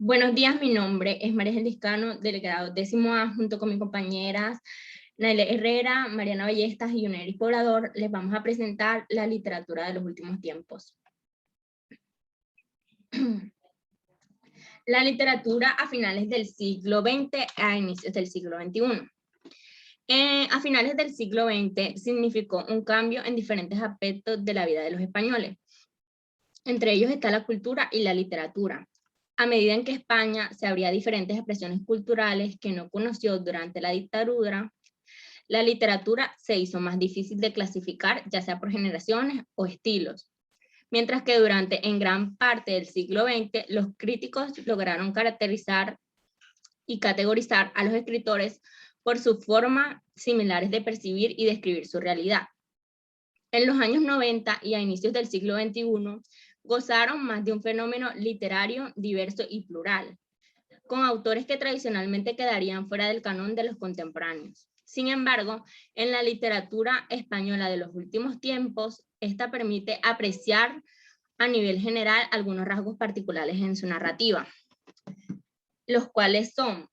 Buenos días, mi nombre es María Liscano, del grado 10A, junto con mis compañeras Naile Herrera, Mariana Ballestas y Yuneris Poblador, les vamos a presentar la literatura de los últimos tiempos. La literatura a finales del siglo XX a inicios del siglo XXI. A finales del siglo XX significó un cambio en diferentes aspectos de la vida de los españoles. Entre ellos está la cultura y la literatura. A medida en que España se abría a diferentes expresiones culturales que no conoció durante la dictadura, la literatura se hizo más difícil de clasificar, ya sea por generaciones o estilos. Mientras que en gran parte del siglo XX, los críticos lograron caracterizar y categorizar a los escritores por su forma similares de percibir y describir su realidad. En los años 90 y a inicios del siglo XXI, gozaron más de un fenómeno literario diverso y plural, con autores que tradicionalmente quedarían fuera del canon de los contemporáneos. Sin embargo, en la literatura española de los últimos tiempos, esta permite apreciar a nivel general algunos rasgos particulares en su narrativa, los cuales son: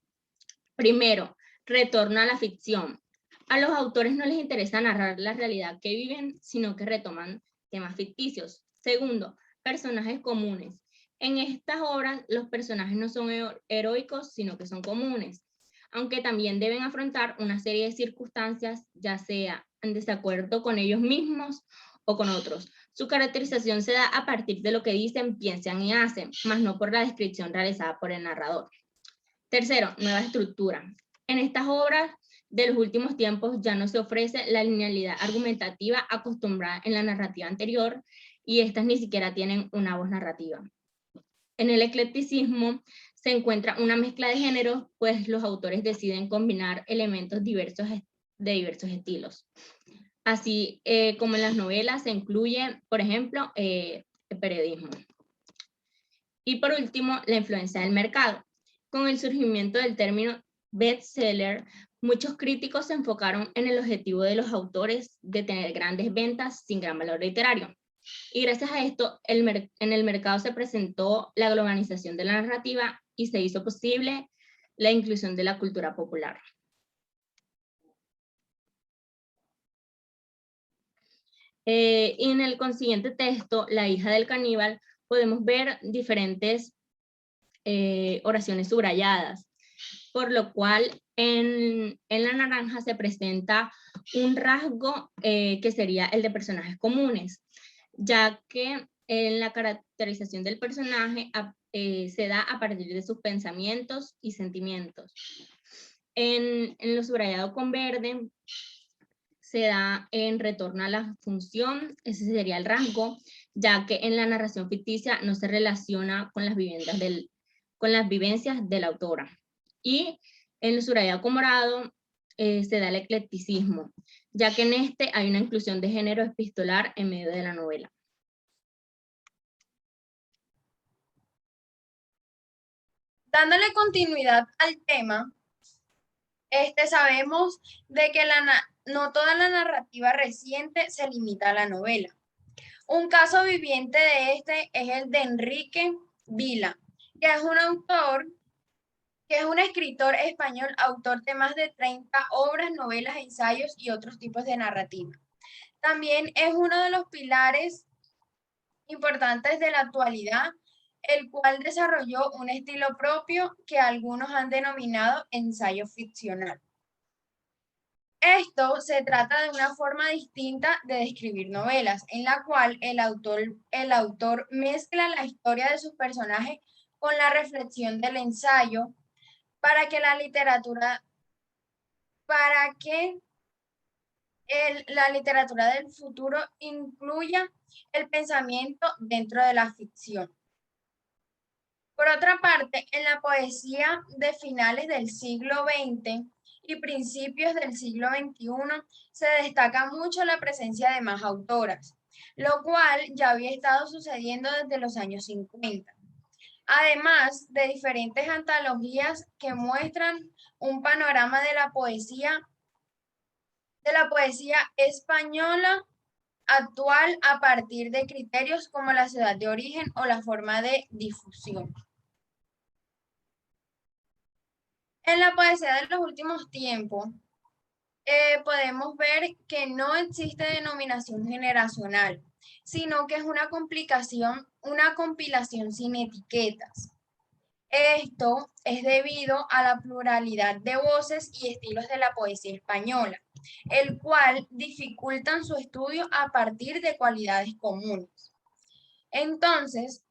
primero, retorno a la ficción. A los autores no les interesa narrar la realidad que viven, sino que retoman temas ficticios. Segundo, personajes comunes. En estas obras, los personajes no son heroicos, sino que son comunes, aunque también deben afrontar una serie de circunstancias, ya sea en desacuerdo con ellos mismos o con otros. Su caracterización se da a partir de lo que dicen, piensan y hacen, más no por la descripción realizada por el narrador. Tercero, nueva estructura. En estas obras de los últimos tiempos ya no se ofrece la linealidad argumentativa acostumbrada en la narrativa anterior, y estas ni siquiera tienen una voz narrativa. En el eclecticismo se encuentra una mezcla de géneros, pues los autores deciden combinar elementos de diversos estilos. Así como en las novelas se incluye, por ejemplo, el periodismo. Y por último, la influencia del mercado. Con el surgimiento del término bestseller, muchos críticos se enfocaron en el objetivo de los autores de tener grandes ventas sin gran valor literario. Y gracias a esto, en el mercado se presentó la globalización de la narrativa y se hizo posible la inclusión de la cultura popular. Y en el consiguiente texto, La hija del caníbal, podemos ver diferentes oraciones subrayadas, por lo cual en la naranja se presenta un rasgo que sería el de personajes comunes, ya que en la caracterización del personaje se da a partir de sus pensamientos y sentimientos. En lo subrayado con verde se da en retorno a la función, ese sería el rasgo, ya que en la narración ficticia no se relaciona con las vivencias de la autora. Y en el subrayado con morado se da el eclecticismo, ya que en este hay una inclusión de género epistolar en medio de la novela. Dándole continuidad al tema, sabemos de que no toda la narrativa reciente se limita a la novela. Un caso viviente de este es el de Enrique Vila, que es un escritor español, autor de más de 30 obras, novelas, ensayos y otros tipos de narrativa. También es uno de los pilares importantes de la actualidad, el cual desarrolló un estilo propio que algunos han denominado ensayo ficcional. Esto se trata de una forma distinta de describir novelas, en la cual el autor mezcla la historia de sus personajes con la reflexión del ensayo para que la literatura del futuro incluya el pensamiento dentro de la ficción. Por otra parte, en la poesía de finales del siglo XX y principios del siglo XXI se destaca mucho la presencia de más autoras, lo cual ya había estado sucediendo desde los años 50. Además de diferentes antologías que muestran un panorama de la poesía española actual a partir de criterios como la ciudad de origen o la forma de difusión. En la poesía de los últimos tiempos, podemos ver que no existe denominación generacional, sino que es una compilación sin etiquetas. Esto es debido a la pluralidad de voces y estilos de la poesía española, el cual dificultan su estudio a partir de cualidades comunes. Entonces,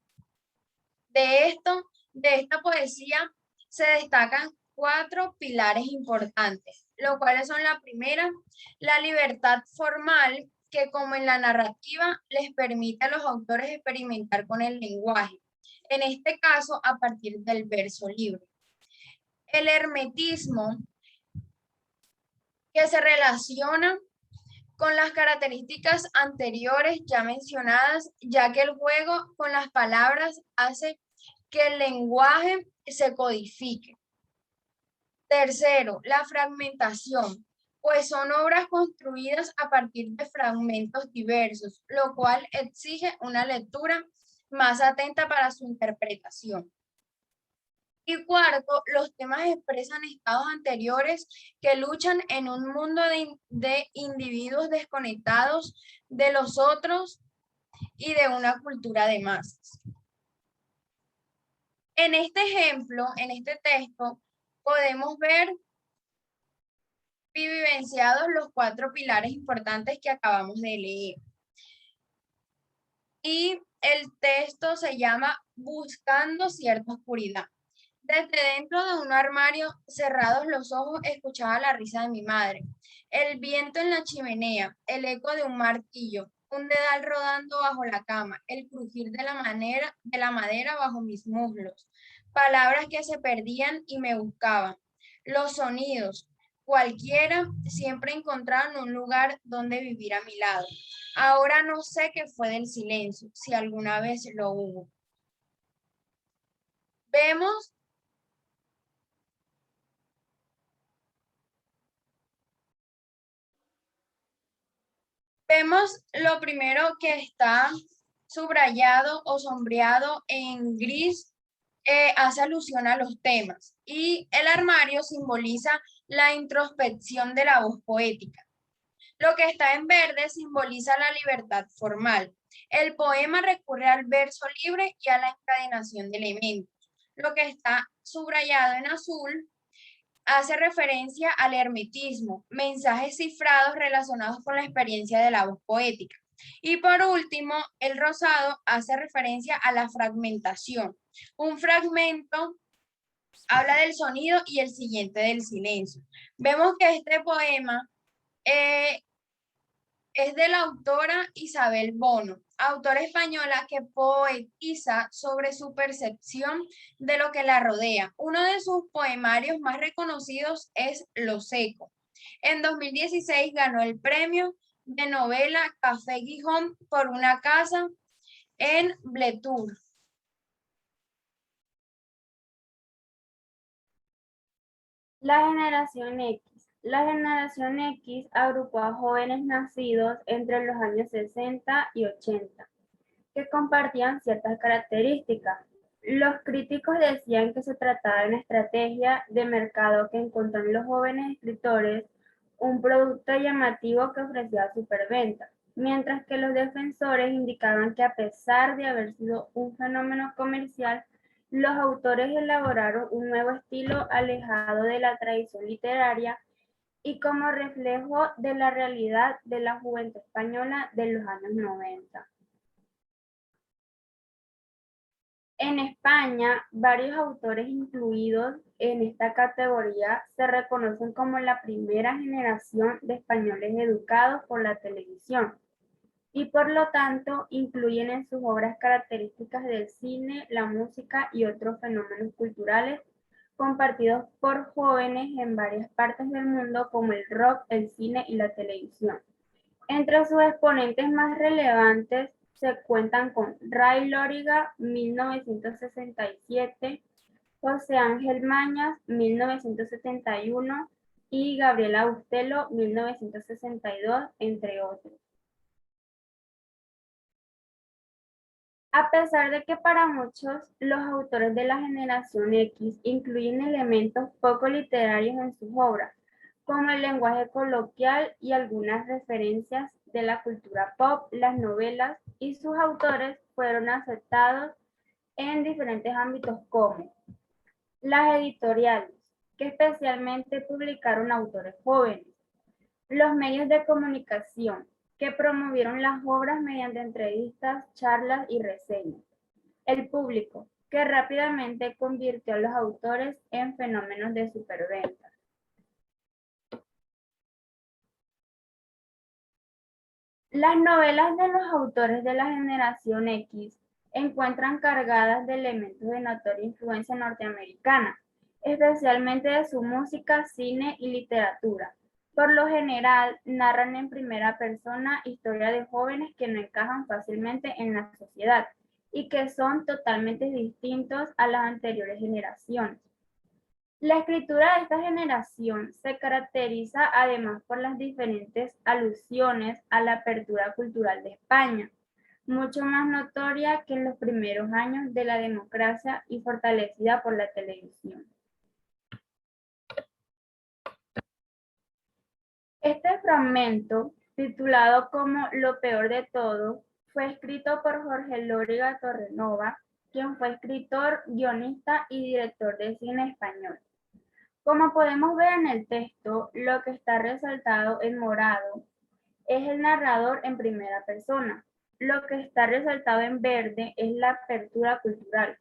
de esta poesía se destacan 4 pilares importantes, los cuales son la primera, la libertad formal, que como en la narrativa les permite a los autores experimentar con el lenguaje, en este caso a partir del verso libre. El hermetismo, que se relaciona con las características anteriores ya mencionadas, ya que el juego con las palabras hace que el lenguaje se codifique. Tercero, la fragmentación, pues son obras construidas a partir de fragmentos diversos, lo cual exige una lectura más atenta para su interpretación. Y cuarto, los temas expresan estados anteriores que luchan en un mundo de individuos desconectados de los otros y de una cultura de masas. En este ejemplo, en este texto, podemos ver vivenciados los 4 pilares importantes que acabamos de leer. Y el texto se llama Buscando cierta oscuridad. Desde dentro de un armario, cerrados los ojos, escuchaba la risa de mi madre, el viento en la chimenea, el eco de un martillo, un dedal rodando bajo la cama, el crujir de la madera bajo mis muslos, palabras que se perdían y me buscaban. Los sonidos, cualquiera, siempre encontraban un lugar donde vivir a mi lado. Ahora no sé qué fue del silencio, si alguna vez lo hubo. Vemos Vemos lo primero que está subrayado o sombreado en gris, hace alusión a los temas, y el armario simboliza la introspección de la voz poética. Lo que está en verde simboliza la libertad formal. El poema recurre al verso libre y a la encadenación de elementos. Lo que está subrayado en azul hace referencia al hermetismo, mensajes cifrados relacionados con la experiencia de la voz poética. Y por último, el rosado hace referencia a la fragmentación. Un fragmento habla del sonido y el siguiente del silencio. Vemos que este poema es de la autora Isabel Bono, autora española que poetiza sobre su percepción de lo que la rodea. Uno de sus poemarios más reconocidos es Lo Seco. En 2016 ganó el premio de novela Café Gijón por una casa en Bletur. La generación X. La generación X agrupó a jóvenes nacidos entre los años 60 y 80, que compartían ciertas características. Los críticos decían que se trataba de una estrategia de mercado que encontró en los jóvenes escritores un producto llamativo que ofrecía superventa, mientras que los defensores indicaban que a pesar de haber sido un fenómeno comercial, los autores elaboraron un nuevo estilo alejado de la tradición literaria y como reflejo de la realidad de la juventud española de los años 90. En España, varios autores incluidos en esta categoría se reconocen como la primera generación de españoles educados por la televisión y por lo tanto incluyen en sus obras características del cine, la música y otros fenómenos culturales compartidos por jóvenes en varias partes del mundo como el rock, el cine y la televisión. Entre sus exponentes más relevantes se cuentan con Ray Lóriga, 1967, José Ángel Mañas, 1971 y Gabriela Bustelo, 1962, entre otros. A pesar de que para muchos los autores de la generación X incluyen elementos poco literarios en sus obras, como el lenguaje coloquial y algunas referencias de la cultura pop, las novelas y sus autores fueron aceptados en diferentes ámbitos como las editoriales, que especialmente publicaron autores jóvenes, los medios de comunicación, que promovieron las obras mediante entrevistas, charlas y reseñas, el público, que rápidamente convirtió a los autores en fenómenos de superventa. Las novelas de los autores de la generación X encuentran cargadas de elementos de notoria influencia norteamericana, especialmente de su música, cine y literatura. Por lo general, narran en primera persona historias de jóvenes que no encajan fácilmente en la sociedad y que son totalmente distintos a las anteriores generaciones. La escritura de esta generación se caracteriza además por las diferentes alusiones a la apertura cultural de España, mucho más notoria que en los primeros años de la democracia y fortalecida por la televisión. Este fragmento, titulado como Lo peor de todo, fue escrito por Jorge Lóriga Torrenova, quien fue escritor, guionista y director de cine español. Como podemos ver en el texto, lo que está resaltado en morado es el narrador en primera persona. Lo que está resaltado en verde es la apertura cultural.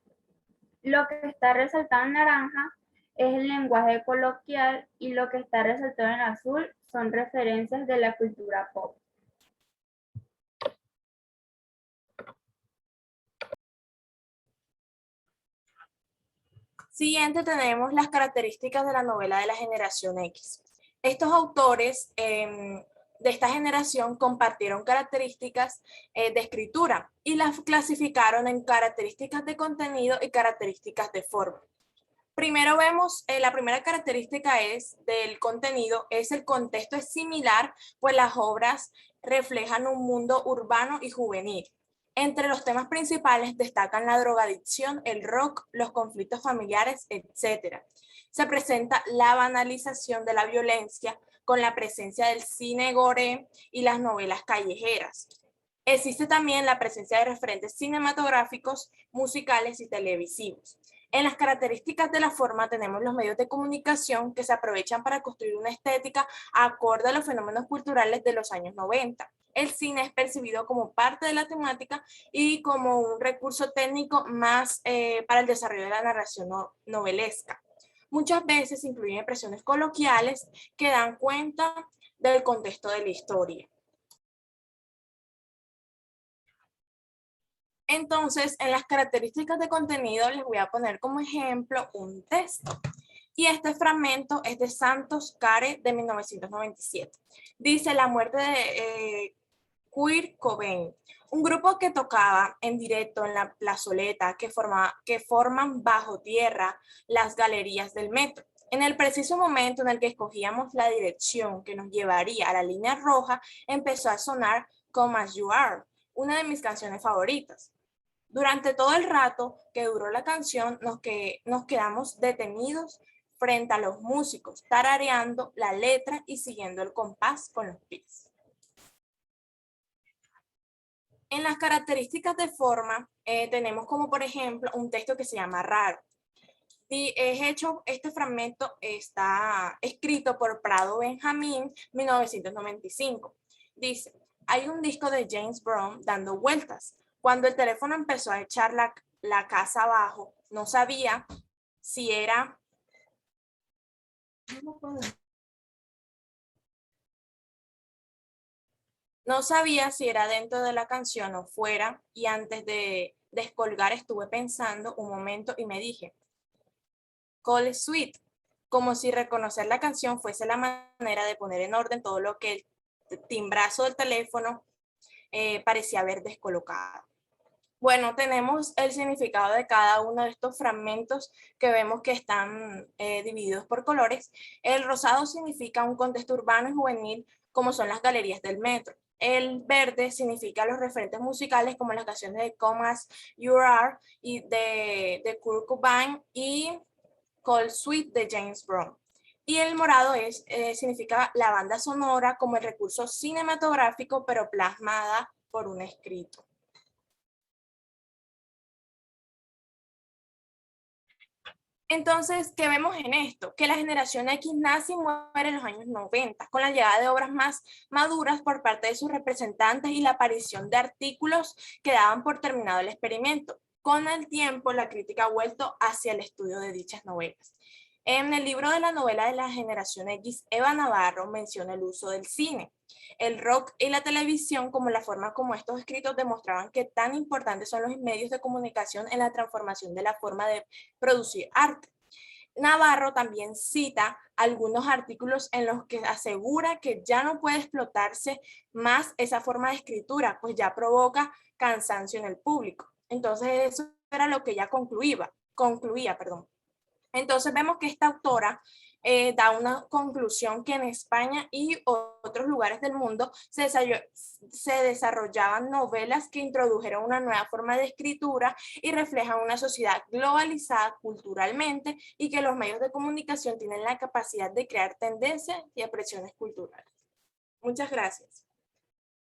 Lo que está resaltado en naranja es el lenguaje coloquial y lo que está resaltado en azul son referencias de la cultura pop. Siguiente tenemos las características de la novela de la generación X. Estos autores de esta generación compartieron características de escritura y las clasificaron en características de contenido y características de forma. Primero vemos, la primera característica del contenido, es el contexto es similar, pues las obras reflejan un mundo urbano y juvenil. Entre los temas principales destacan la drogadicción, el rock, los conflictos familiares, etc. Se presenta la banalización de la violencia con la presencia del cine gore y las novelas callejeras. Existe también la presencia de referentes cinematográficos, musicales y televisivos. En las características de la forma tenemos los medios de comunicación que se aprovechan para construir una estética acorde a los fenómenos culturales de los años 90. El cine es percibido como parte de la temática y como un recurso técnico más para el desarrollo de la narración novelesca. Muchas veces incluyen expresiones coloquiales que dan cuenta del contexto de la historia. Entonces, en las características de contenido les voy a poner como ejemplo un texto. Y este fragmento es de Santos Care de 1997. Dice la muerte de Kurt Cobain, un grupo que tocaba en directo en la plazoleta que forman bajo tierra las galerías del metro. En el preciso momento en el que escogíamos la dirección que nos llevaría a la línea roja, empezó a sonar Come As You Are, una de mis canciones favoritas. Durante todo el rato que duró la canción, nos quedamos detenidos frente a los músicos, tarareando la letra y siguiendo el compás con los pies. En las características de forma, tenemos como por ejemplo un texto que se llama raro. Este fragmento está escrito por Prado Benjamín, 1995. Dice, hay un disco de James Brown dando vueltas. Cuando el teléfono empezó a echar la casa abajo, no sabía si era... No sabía si era dentro de la canción o fuera, y antes de descolgar estuve pensando un momento y me dije, Call it sweet, como si reconocer la canción fuese la manera de poner en orden todo lo que el timbrazo del teléfono parecía haber descolocado. Bueno, tenemos el significado de cada uno de estos fragmentos que vemos que están divididos por colores. El rosado significa un contexto urbano y juvenil, como son las galerías del metro. El verde significa los referentes musicales como las canciones de Come As You Are y de Kurt Cobain y Cold Sweet de James Brown. Y el morado significa la banda sonora como el recurso cinematográfico pero plasmada por un escrito. Entonces, ¿qué vemos en esto? Que la generación X nace y muere en los años 90, con la llegada de obras más maduras por parte de sus representantes y la aparición de artículos que daban por terminado el experimento. Con el tiempo, la crítica ha vuelto hacia el estudio de dichas novelas. En el libro de la novela de la generación X, Eva Navarro menciona el uso del cine, el rock y la televisión como la forma como estos escritos demostraban que tan importantes son los medios de comunicación en la transformación de la forma de producir arte. Navarro también cita algunos artículos en los que asegura que ya no puede explotarse más esa forma de escritura, pues ya provoca cansancio en el público. Entonces eso era lo que ella concluía. Entonces vemos que esta autora da una conclusión que en España y otros lugares del mundo se desarrollaban novelas que introdujeron una nueva forma de escritura y reflejan una sociedad globalizada culturalmente y que los medios de comunicación tienen la capacidad de crear tendencias y expresiones culturales. Muchas gracias.